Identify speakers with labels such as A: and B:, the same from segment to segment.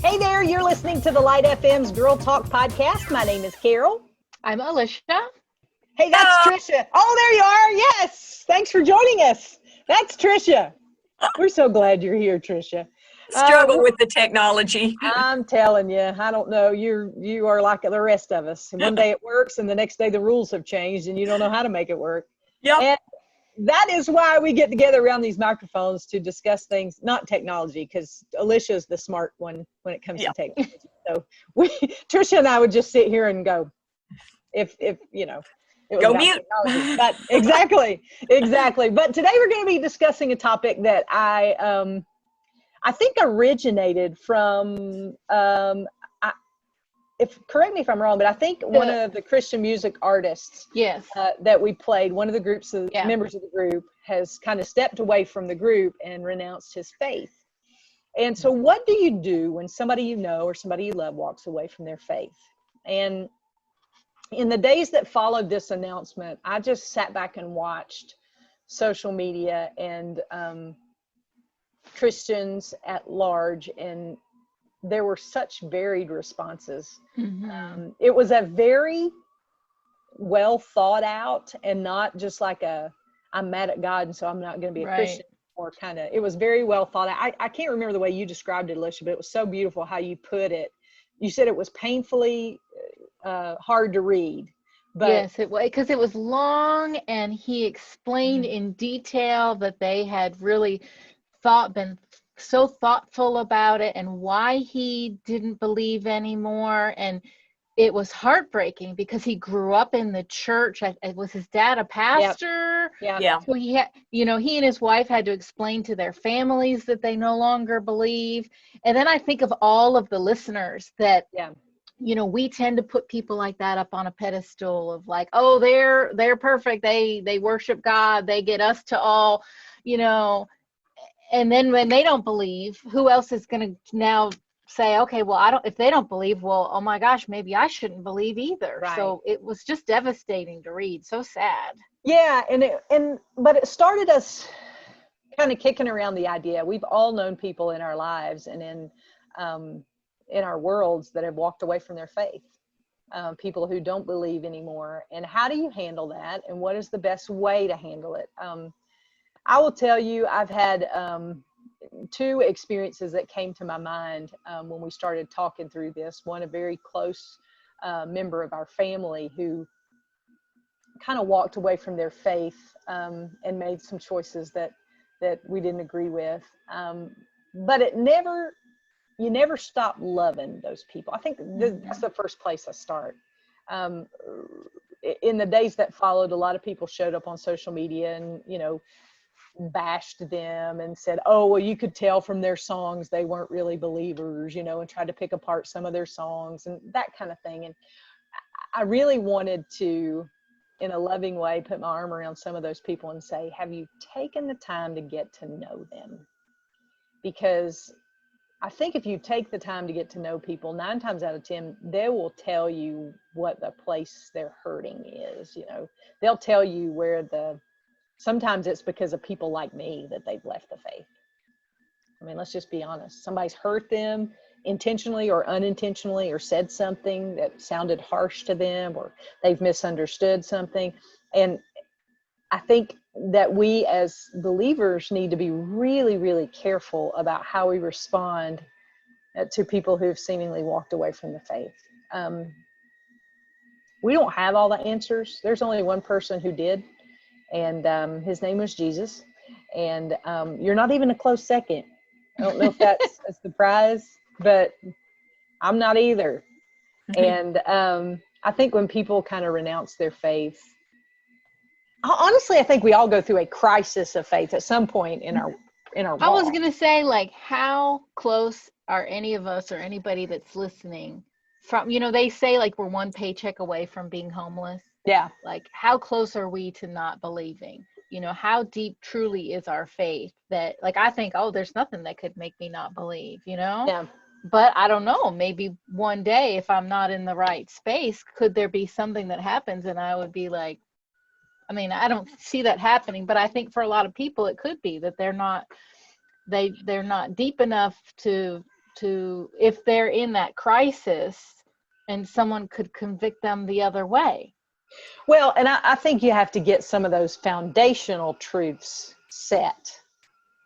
A: Hey there, you're listening to the Light FM's Girl Talk podcast. My name is Carol.
B: I'm Alicia.
A: Hey, that's Tricia. Oh, there you are. Yes. Thanks for joining us. That's Tricia. We're so glad you're here, Tricia.
C: Struggle with the technology.
A: I'm telling you, I don't know. You are like the rest of us. One day it works, and the next day the rules have changed, and you don't know how to make it work.
C: Yep.
A: And that is why we get together around these microphones to discuss things, not technology, because Alicia's the smart one when it comes to technology. So Tricia and I would just sit here and go, if you know, it was
C: Go
A: about
C: mute.
A: technology. But exactly. But today we're going to be discussing a topic that I think originated from correct me if I'm wrong, but I think one of the Christian music artists that we played, one of the groups of members of the group has kind of stepped away from the group and renounced his faith. And so what do you do when somebody you know or somebody you love walks away from their faith? And in the days that followed this announcement, I just sat back and watched social media and Christians at large, and there were such varied responses.
B: Mm-hmm.
A: It was a very well thought out and not just like I'm mad at God and so I'm not going to be a Christian, or kind of, it was very well thought out. I can't remember the way you described it, Alicia, but it was so beautiful how you put it. You said it was painfully hard to read. But
B: yes, it was, because it was long, and he explained in detail that they had really been so thoughtful about it and why he didn't believe anymore. And it was heartbreaking because he grew up in the church. Was his dad a pastor?
A: Yeah.
B: So he had, he and his wife had to explain to their families that they no longer believe. And then I think of all of the listeners that, we tend to put people like that up on a pedestal of like, oh, they're perfect. They worship God. They get us to all, and then when they don't believe, who else is going to now say, okay, well, if they don't believe, well, oh my gosh, maybe I shouldn't believe either.
A: Right.
B: So it was just devastating to read. So sad.
A: Yeah. But it started us kind of kicking around the idea. We've all known people in our lives and in our worlds that have walked away from their faith. People who don't believe anymore. And how do you handle that? And what is the best way to handle it? I will tell you, I've had two experiences that came to my mind when we started talking through this. One, a very close member of our family who kind of walked away from their faith and made some choices that we didn't agree with. But you never stop loving those people. I think that's the first place I start. In the days that followed, a lot of people showed up on social media and, bashed them and said, oh, well, you could tell from their songs they weren't really believers, and tried to pick apart some of their songs and that kind of thing. And I really wanted to, in a loving way, put my arm around some of those people and say, have you taken the time to get to know them? Because I think if you take the time to get to know people, 9 times out of 10, they will tell you what the place they're hurting is. They'll tell you where sometimes it's because of people like me that they've left the faith. I mean, let's just be honest. Somebody's hurt them intentionally or unintentionally, or said something that sounded harsh to them, or they've misunderstood something. And I think that we as believers need to be really, really careful about how we respond to people who've seemingly walked away from the faith. We don't have all the answers. There's only one person who did, and his name was Jesus. And you're not even a close second. I don't know if that's a surprise, but I'm not either. And I think when people kind of renounce their faith, honestly, I think we all go through a crisis of faith at some point in our walk.
B: I was going to say, like, how close are any of us or anybody that's listening from, they say like we're one paycheck away from being homeless.
A: Yeah.
B: Like, how close are we to not believing? How deep truly is our faith that, like, I think, oh, there's nothing that could make me not believe,
A: Yeah.
B: But I don't know, maybe one day if I'm not in the right space, could there be something that happens and I would be like, I mean, I don't see that happening, but I think for a lot of people it could be that they're not deep enough to to, if they're in that crisis and someone could convict them the other way.
A: Well, and I think you have to get some of those foundational truths set,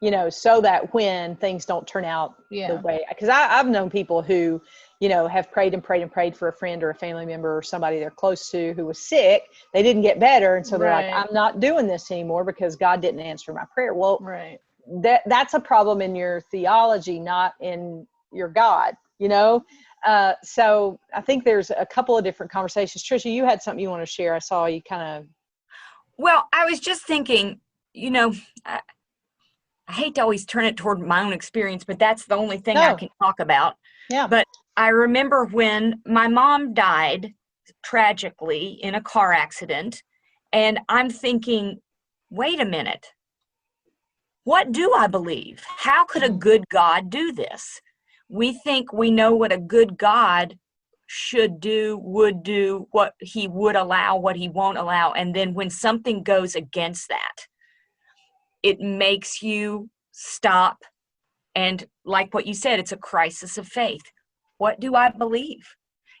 A: you know, so that when things don't turn out the way, because I've known people who, you know, have prayed and prayed and prayed for a friend or a family member or somebody they're close to who was sick. They didn't get better. And so they're like, I'm not doing this anymore because God didn't answer my prayer. Well, that's a problem in your theology, not in your God, you know? So I think there's a couple of different conversations. Tricia, you had something you want to share. I saw you kind of.
C: Well, I was just thinking, you know, I hate to always turn it toward my own experience, but that's the only thing I can talk about.
A: Yeah.
C: But I remember when my mom died tragically in a car accident, and I'm thinking, wait a minute, what do I believe? How could a good God do this? We think we know what a good God should do, would do, what he would allow, what he won't allow. And then when something goes against that, it makes you stop. And like what you said, it's a crisis of faith. What do I believe?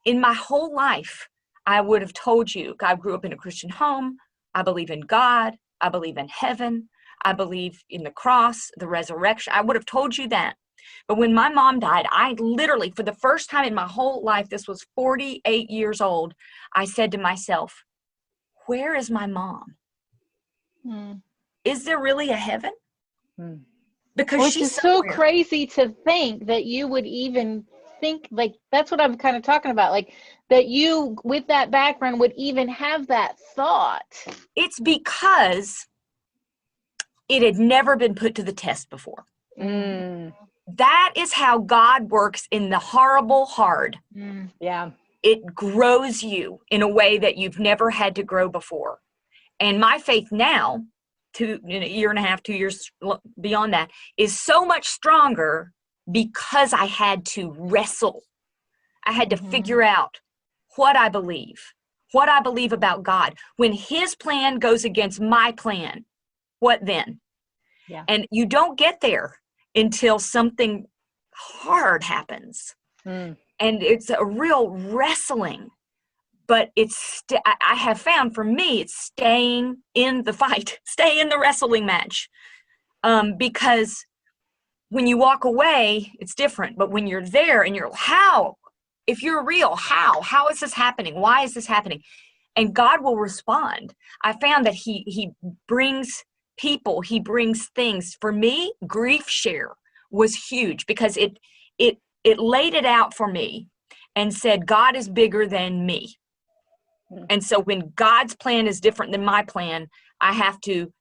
C: In my whole life, I would have told you, I grew up in a Christian home. I believe in God. I believe in heaven. I believe in the cross, the resurrection. I would have told you that. But when my mom died, I literally, for the first time in my whole life, this was 48 years old, I said to myself, where is my mom? Is there really a heaven? Because
B: which
C: she's
B: is so
C: somewhere.
B: crazy to think that you would even think, like, that's what I'm kind of talking about, like that you with that background would even have that thought.
C: It's because it had never been put to the test before. That is how God works in the horrible hard.
A: Yeah.
C: It grows you in a way that you've never had to grow before. And my faith now, in a year and a half, 2 years beyond that, is so much stronger because I had to wrestle. I had to figure out what I believe about God. When his plan goes against my plan, what then?
A: Yeah. And
C: And you don't get there until something hard happens. And it's a real wrestling. But it's, I have found for me, it's staying in the fight, stay in the wrestling match. Because when you walk away, it's different. But when you're there and you're, how? If you're real, how is this happening? Why is this happening? And God will respond. I found that he brings people, he brings things. For me, grief share was huge because it laid it out for me and said, God is bigger than me. And so when God's plan is different than my plan, I have to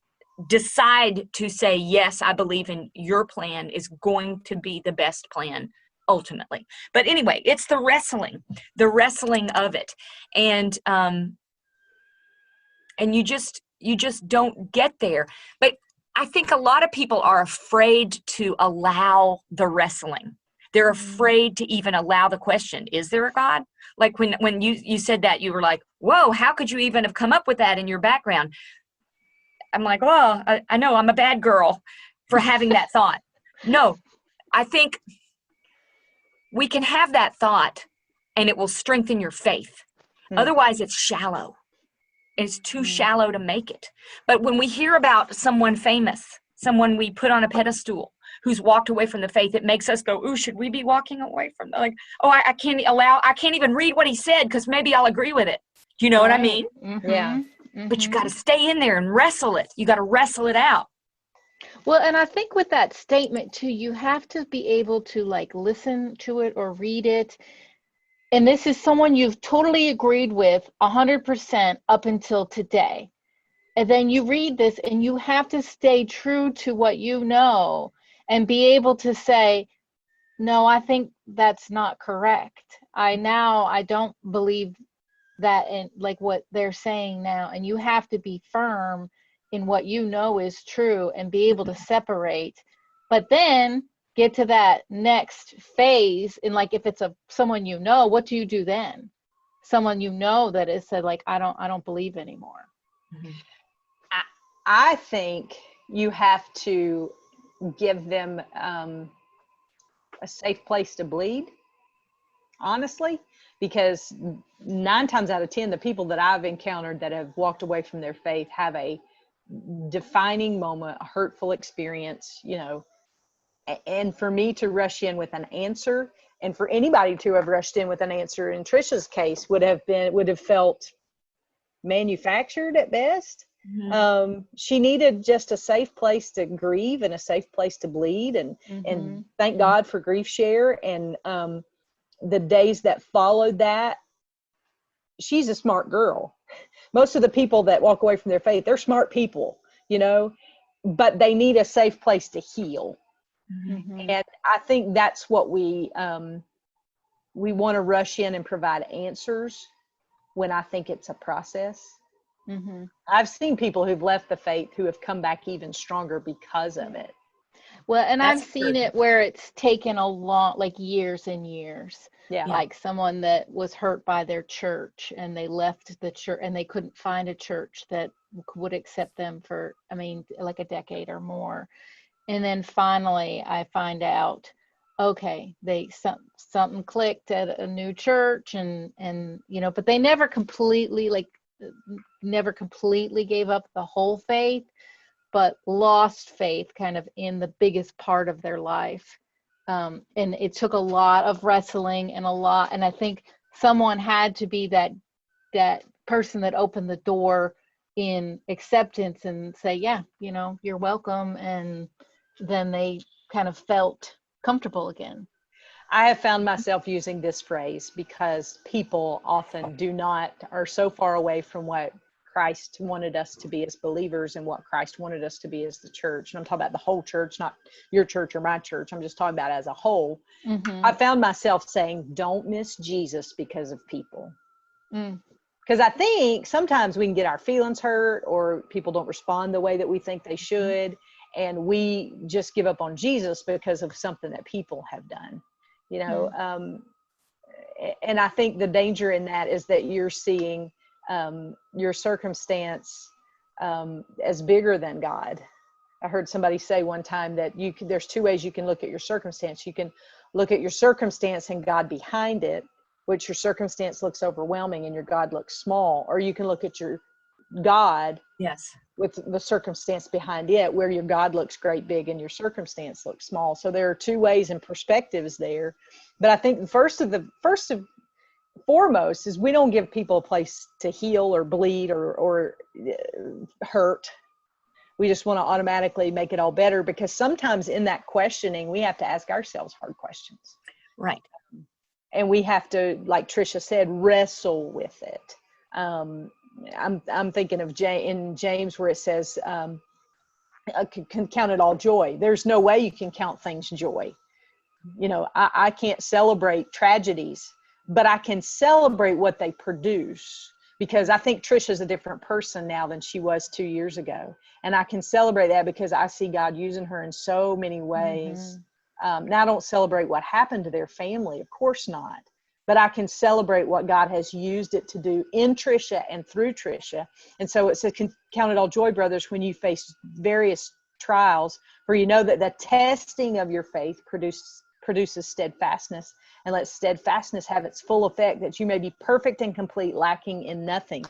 C: decide to say, yes, I believe in your plan is going to be the best plan ultimately. But anyway, it's the wrestling of it. And you just don't get there. But I think a lot of people are afraid to allow the wrestling. They're afraid to even allow the question, is there a God? Like when you said that, you were like, whoa, how could you even have come up with that in your background? I'm like, well, I know I'm a bad girl for having that thought. No, I think we can have that thought and it will strengthen your faith. Otherwise, it's shallow. It's too shallow to make it. But when we hear about someone famous, someone we put on a pedestal who's walked away from the faith, it makes us go, ooh, should we be walking away from that? Like, oh, I can't even read what he said because maybe I'll agree with it. Do you know what I mean?
A: Yeah.
C: But you got to stay in there and wrestle it. You got to wrestle it out.
B: Well, and I think with that statement too, you have to be able to like listen to it or read it. And this is someone you've totally agreed with 100% up until today. And then you read this and you have to stay true to what you know and be able to say, no, I think that's not correct. I don't believe that in like what they're saying now. And you have to be firm in what you know is true and be able to separate. But then get to that next phase. And like, if it's someone you know, what do you do then? Someone you know that has said like, I don't believe anymore.
A: I think you have to give them a safe place to bleed, honestly, because 9 times out of 10, the people that I've encountered that have walked away from their faith have a defining moment, a hurtful experience, you know, and for me to rush in with an answer, and for anybody to have rushed in with an answer in Tricia's case would have felt manufactured at best. She needed just a safe place to grieve and a safe place to bleed, and thank God for Grief Share. And the days that followed that, she's a smart girl. Most of the people that walk away from their faith, they're smart people, you know, but they need a safe place to heal. And I think that's what we want to rush in and provide answers when I think it's a process. I've seen people who've left the faith who have come back even stronger because of it.
B: Well, and I've seen it where it's taken a long, like years and years.
A: Yeah.
B: Like someone that was hurt by their church and they left the church and they couldn't find a church that would accept them for, I mean, like a decade or more. And then finally I find out, okay, something clicked at a new church and, you know, but they never completely gave up the whole faith, but lost faith kind of in the biggest part of their life. And it took a lot of wrestling and I think someone had to be that person that opened the door in acceptance and say, yeah, you know, you're welcome. And then they kind of felt comfortable again.
A: I have found myself using this phrase because people often are so far away from what Christ wanted us to be as believers and what Christ wanted us to be as the church. And I'm talking about the whole church, not your church or my church. I'm just talking about as a whole. I found myself saying, don't miss Jesus because of people. Because I think sometimes we can get our feelings hurt or people don't respond the way that we think they should. And we just give up on Jesus because of something that people have done, you know? And I think the danger in that is that you're seeing your circumstance as bigger than God. I heard somebody say one time that there's 2 ways you can look at your circumstance. You can look at your circumstance and God behind it, which your circumstance looks overwhelming and your God looks small, or you can look at your God with the circumstance behind it, where your God looks great big and your circumstance looks small. So there are 2 ways and perspectives there. But I think the first and foremost is we don't give people a place to heal or bleed or hurt. We just want to automatically make it all better, because sometimes in that questioning, we have to ask ourselves hard questions.
C: Right.
A: And we have to, like Tricia said, wrestle with it. I'm thinking of in James where it says, can count it all joy. There's no way you can count things joy. You know, I can't celebrate tragedies, but I can celebrate what they produce, because I think Tricia's a different person now than she was 2 years ago. And I can celebrate that because I see God using her in so many ways. Now I don't celebrate what happened to their family, of course not, but I can celebrate what God has used it to do in Tricia and through Tricia. And so it says, count it all joy, brothers, when you face various trials, for you know that the testing of your faith produces steadfastness, and let steadfastness have its full effect, that you may be perfect and complete, lacking in nothing.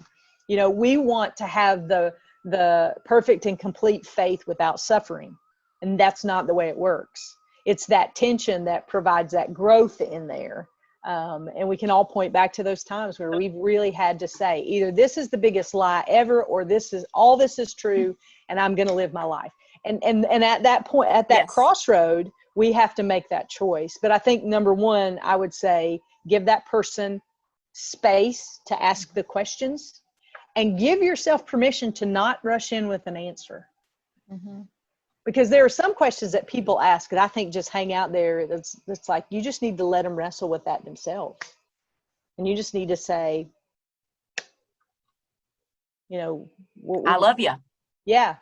A: You know, we want to have the perfect and complete faith without suffering, and that's not the way it works. It's that tension that provides that growth in there. And we can all point back to those times where we've really had to say, either this is the biggest lie ever, or this is true, and I'm going to live my life. And at that point, at that crossroad, we have to make that choice. But I think number one, I would say, give that person space to ask the questions, and give yourself permission to not rush in with an answer. Because there are some questions that people ask that I think just hang out there. That's like, you just need to let them wrestle with that themselves. And you just need to say, you know,
C: I love you.
A: Yeah.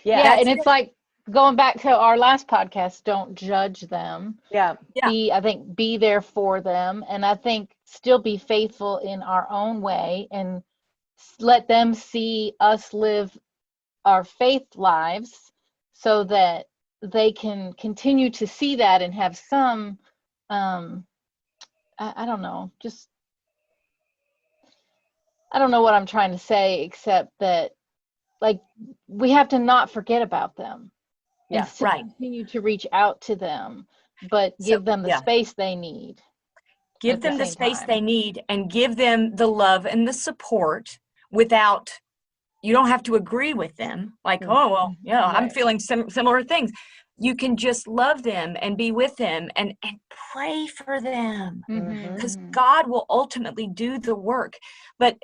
B: And it's like going back to our last podcast, don't judge them. Be there for them. And I think still be faithful in our own way, and let them see us live our faith lives, so that they can continue to see that and have some I don't know, just, I don't know what I'm trying to say, except that, like, we have to not forget about them.
A: Yeah,
B: and still
C: right.
B: continue to reach out to them, but
C: So,
B: give them the
C: yeah.
B: space they need.
C: Give
B: at
C: them the
B: same
C: space
B: time.
C: they need, and give them the love and the support without, you don't have to agree with them. Like, oh, well, yeah, I'm
A: Right.
C: feeling similar things. You can just love them and be with them and pray for them, because God will ultimately do the work. But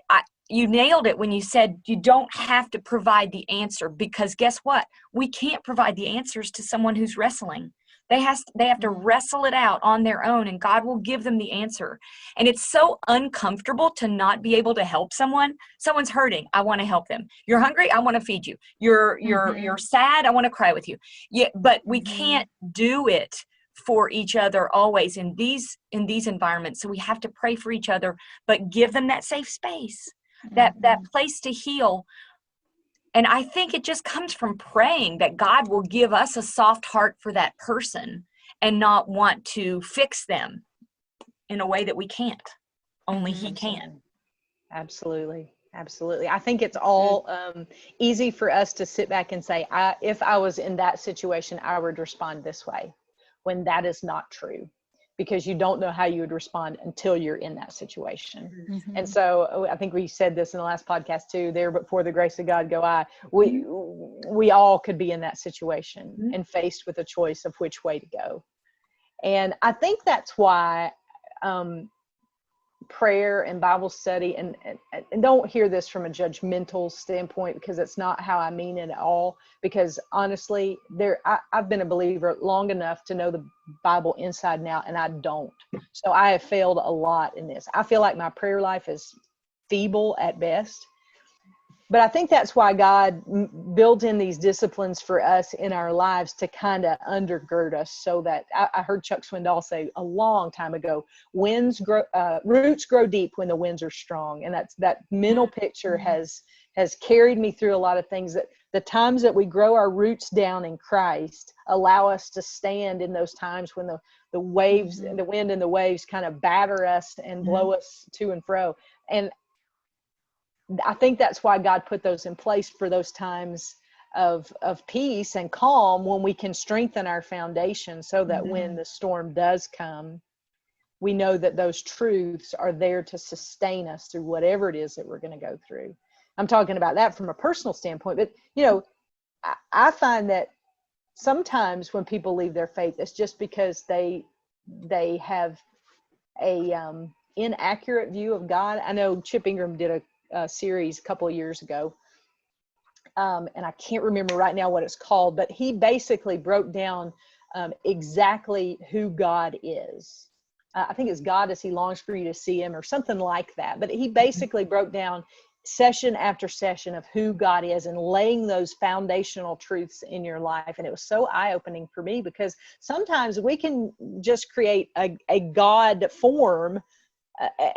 C: you nailed it when you said you don't have to provide the answer, because guess what? We can't provide the answers to someone who's wrestling. They have to wrestle it out on their own, and God will give them the answer. And it's so uncomfortable to not be able to help someone. Someone's hurting, I want to help them. You're hungry, I want to feed you. You're sad, I want to cry with you. Yeah, but we can't do it for each other always in these environments. So we have to pray for each other, but give them that safe space, that place to heal. And I think it just comes from praying that God will give us a soft heart for that person and not want to fix them in a way that we can't. Only He can.
A: Absolutely. Absolutely. I think it's all easy for us to sit back and say, if I was in that situation, I would respond this way, when that is not true, because you don't know how you would respond until you're in that situation. And so I think we said this in the last podcast too, there, but for the grace of God go I. We all could be in that situation and faced with a choice of which way to go. And I think that's why prayer and Bible study, and don't hear this from a judgmental standpoint, because it's not how I mean it at all. Because honestly, I've been a believer long enough to know the Bible inside and out, and I don't. So I have failed a lot in this. I feel like my prayer life is feeble at best. But I think that's why God builds in these disciplines for us in our lives to kind of undergird us, so that I heard Chuck Swindoll say a long time ago, roots grow deep when the winds are strong. And that mental picture has carried me through a lot of things, that the times that we grow our roots down in Christ allow us to stand in those times when the waves and the wind and the waves kind of batter us and blow us to and fro. And I think that's why God put those in place, for those times of peace and calm, when we can strengthen our foundation, so that when the storm does come, we know that those truths are there to sustain us through whatever it is that we're going to go through. I'm talking about that from a personal standpoint, but I find that sometimes when people leave their faith, it's just because they have a inaccurate view of God. I know Chip Ingram did a series a couple of years ago, and I can't remember right now what it's called, but he basically broke down exactly who God is. I think it's God as He longs for you to see Him, or something like that. But he basically broke down session after session of who God is, and laying those foundational truths in your life. And it was so eye-opening for me, because sometimes we can just create a God form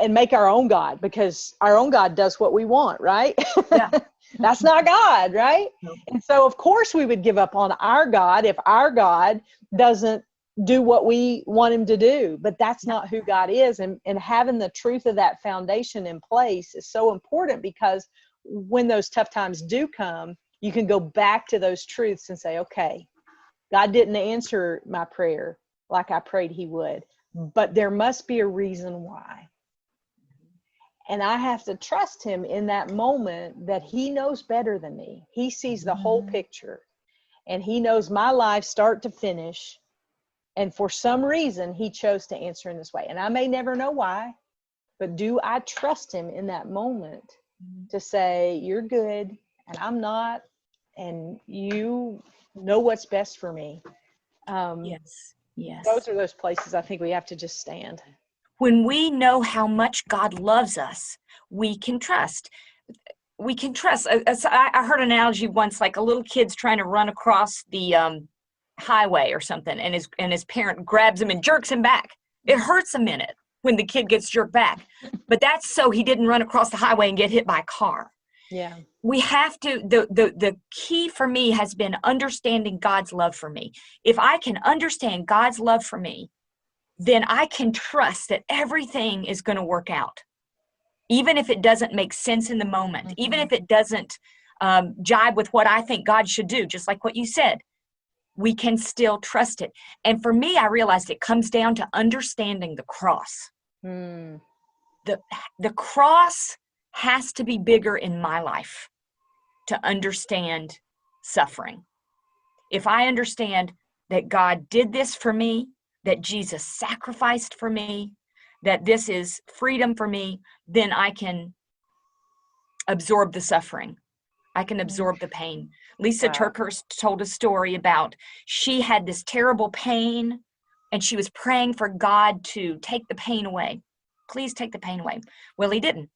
A: and make our own God, because our own God does what we want, right?
C: Yeah.
A: That's not God, right?
C: No.
A: And so of course we would give up on our God if our God doesn't do what we want Him to do. But that's not who God is. And having the truth of that foundation in place is so important, because when those tough times do come, you can go back to those truths and say, okay, God didn't answer my prayer like I prayed He would, but there must be a reason why. And I have to trust Him in that moment, that He knows better than me. He sees the whole picture, and He knows my life start to finish. And for some reason, He chose to answer in this way. And I may never know why, but do I trust Him in that moment to say, you're good and I'm not, and you know what's best for me?
C: Yes.
A: Those are those places I think we have to just stand.
C: When we know how much God loves us, we can trust. We can trust. I heard an analogy once, like a little kid's trying to run across the highway or something, and his parent grabs him and jerks him back. It hurts a minute when the kid gets jerked back, but that's so he didn't run across the highway and get hit by a car.
A: Yeah.
C: We have to, the key for me has been understanding God's love for me. If I can understand God's love for me, then I can trust that everything is going to work out. Even if it doesn't make sense in the moment, even if it doesn't jibe with what I think God should do, just like what you said, we can still trust it. And for me, I realized it comes down to understanding the cross. The cross has to be bigger in my life to understand suffering. If I understand that God did this for me, that Jesus sacrificed for me, that this is freedom for me, then I can absorb the suffering. I can absorb the pain. Lisa Turkhurst told a story about she had this terrible pain and she was praying for God to take the pain away. Please take the pain away. Well, he didn't.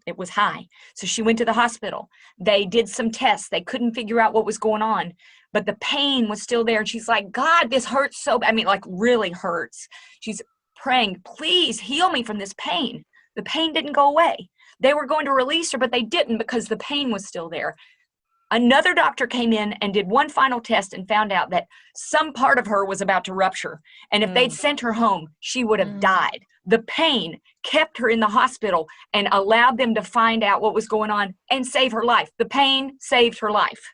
C: It was high. So she went to the hospital. They did some tests. They couldn't figure out what was going on, but the pain was still there. And she's like, God, this hurts so bad. I mean, like really hurts. She's praying, please heal me from this pain. The pain didn't go away. They were going to release her, but they didn't because the pain was still there. Another doctor came in and did one final test and found out that some part of her was about to rupture. And if they'd sent her home, she would have died. The pain kept her in the hospital and allowed them to find out what was going on and save her life. The pain saved her life.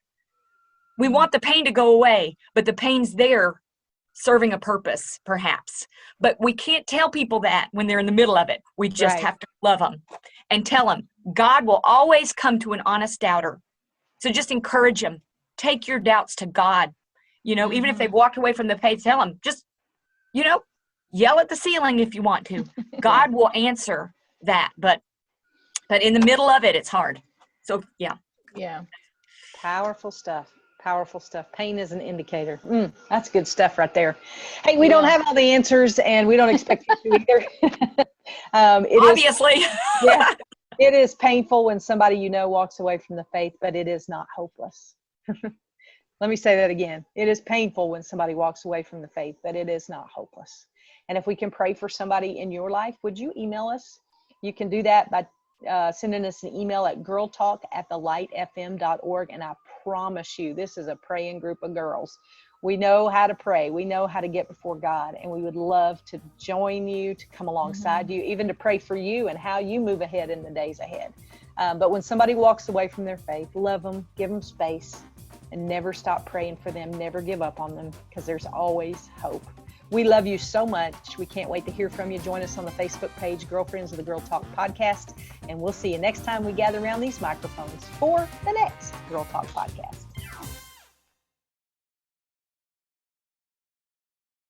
C: We want the pain to go away, but the pain's there serving a purpose, perhaps. But we can't tell people that when they're in the middle of it. We just have to love them and tell them God will always come to an honest doubter. So just encourage them. Take your doubts to God. Even if they've walked away from the faith, tell them, just, yell at the ceiling if you want to. God will answer that. But in the middle of it, it's hard. So, yeah.
B: Yeah.
A: Powerful stuff. Powerful stuff. Pain is an indicator. That's good stuff right there. Hey, we don't have all the answers and we don't expect you to either.
C: Obviously.
A: It is painful when somebody walks away from the faith, but it is not hopeless. Let me say that again. It is painful when somebody walks away from the faith, but it is not hopeless. And if we can pray for somebody in your life, would you email us? You can do that by sending us an email at girltalk@thelightfm.org. And I promise you, this is a praying group of girls. We know how to pray. We know how to get before God. And we would love to join you, to come alongside you, even to pray for you and how you move ahead in the days ahead. But when somebody walks away from their faith, love them, give them space, and never stop praying for them. Never give up on them, because there's always hope. We love you so much. We can't wait to hear from you. Join us on the Facebook page, Girlfriends of the Girl Talk Podcast. And we'll see you next time we gather around these microphones for the next Girl Talk Podcast.